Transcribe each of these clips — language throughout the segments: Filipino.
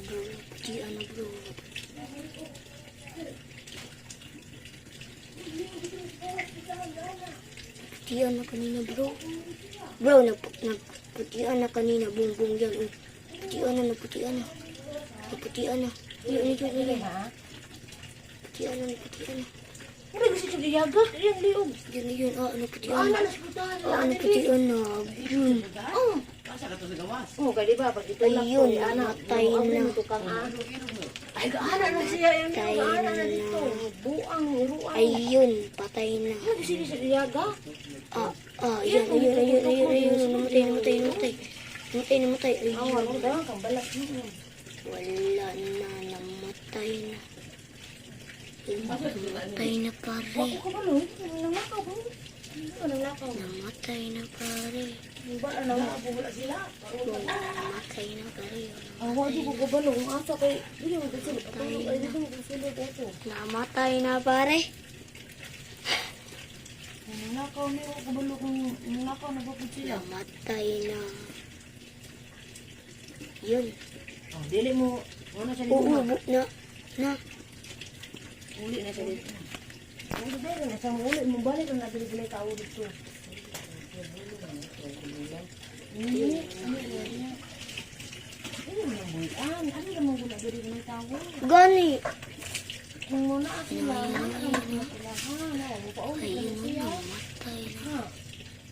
bro. Naputian na bro. Naputian na kanina bro. Bro, naputian na kanina. Bung yan. Oh. Naputian na. Naputian na. Yun. Naputian na. Ano gusto siya giyaga? Yan, liog. Yun. Naputian na. Naputian na. Yun. Oh, kaya diba, pag itulak ko, Ayun, namatay na. Ay, gaana na siya. Gaana na dito. Buang, iruan. Ayun, patay na. Ano gusto siya giyaga? Ayun. Namatay. Awan, Ayun. ang dalang kang balat. Wala na, namatay na. Namatay na pare. Ako ka ba, no? Nanglakaw ba? Nanglakaw. Namatay na pare. Wala na mga wala sila. Namatay na pare. Awa, di ko kabalo. Kung asa kay, hindi mo kasilip. Ay, dito mo kasilip ito. Namatay na pare. Nanglakaw niyo ako kabalo kung nanglakaw na bakit sila. Namatay na. Yun. Oh, dili mo. Ano siya dito? Oo, na. Uli na siya dito. Ano ba yun? Nasa uli mo balik na nabili tao dito. Ano naman gula diri ng tao? Gani. Kung muna ako lang, ano sila ha? Na, paulit na Ayun, siya. namatay na. Ha?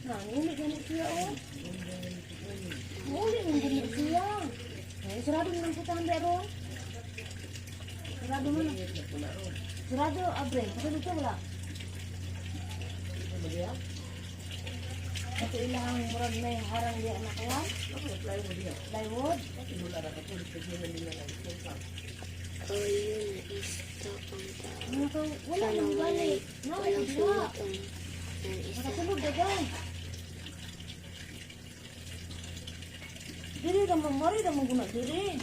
Na, ulit na siya oh. Ulit na siya. Eh, sarado mo ng putahan ron. Sarado mo na. Sarado, abre. Kasi dito wala. Ito ilang murag na yung harang di anak kawan. Plywood. Ayun, na-stop ang tao. Wala Sana nang balik. walang sulat ang isa. Nakasulog na dyan. Diri naman, mari naman guna diri.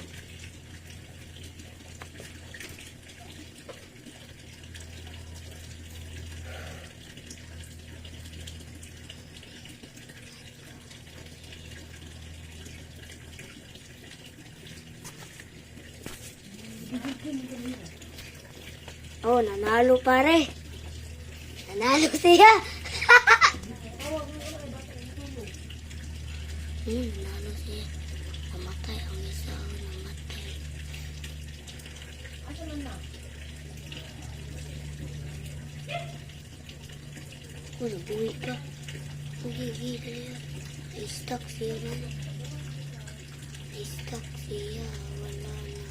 Oh, nanalo pare. Nanalo siya. Nanalo siya. Namatay ang isa. Namatay. Asa man na? Oh, nabuhi ka. Hindi siya. I-stuck siya na. I-stuck siya. Wala na.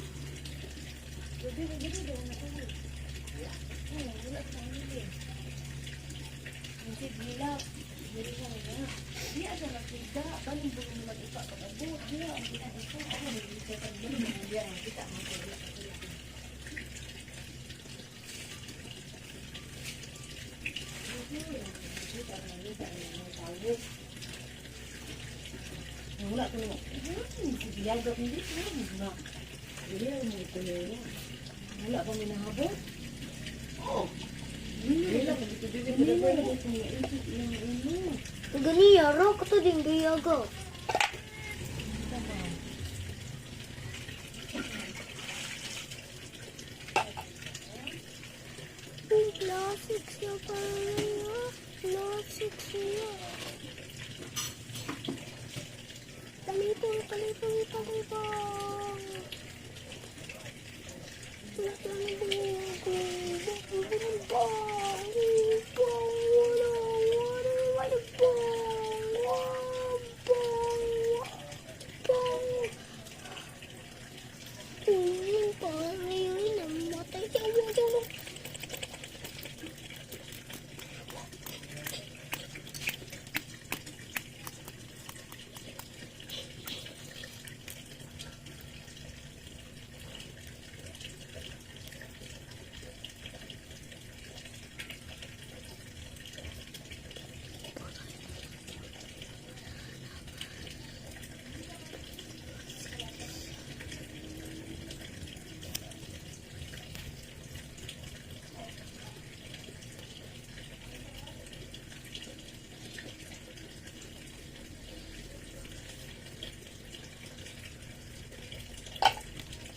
Hindi gila. Diri sa na. Di asa na kita. Baling bulong mag-ipa ka abo. Dia ang kita ito. Ako nagigita ka diri. Dia ang kita ang kita. Wala ko na. Giyaga hindi na. Dili mo ito niya. Wala pa minahabot. Oh. Dili lang dito dito Ganiya, ro. Kato din gayaga. Classic siya pare. Classic siya. Talipong.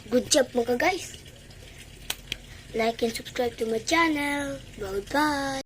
Good job mga guys. Like and subscribe to my channel. Bye-bye.